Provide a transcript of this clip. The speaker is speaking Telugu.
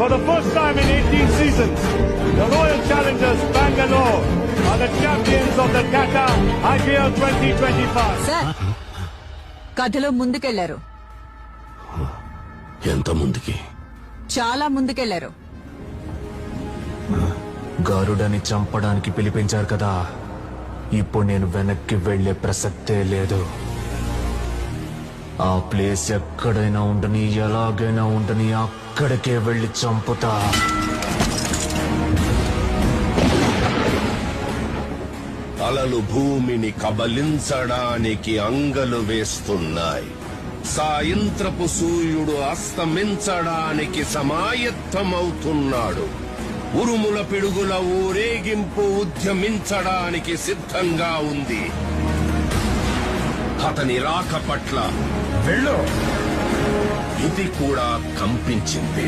For the first time in 18 seasons, the Royal Challengers Bangalore are the champions of the Tata IPL 2025. Sir కథలో ముందుకెళ్లారు, ఎంత ముందుకి? చాలా ముందుకెళ్లారు. గారుడని చంపడానికి పిలిపించారు కదా, ఇప్పుడు నేను వెనక్కి వెళ్లే ప్రసక్తే లేదు. ఆ ప్లేస్ ఎక్కడైనా ఉండని, ఎలాగైనా ఉండని, అక్కడికే వెళ్లి చంపుతా. అలలు భూమిని కబలించడానికి అంగలు వేస్తున్నాయి. సాయంత్రపు సూర్యుడు అస్తమించడానికి సమాయత్తమవుతున్నాడు. ఉరుముల పిడుగుల ఊరేగింపు ఉద్యమించడానికి సిద్ధంగా ఉంది. అతని రాక పట్ల వెళ్ళు, ఇది కూడా కంపించింది.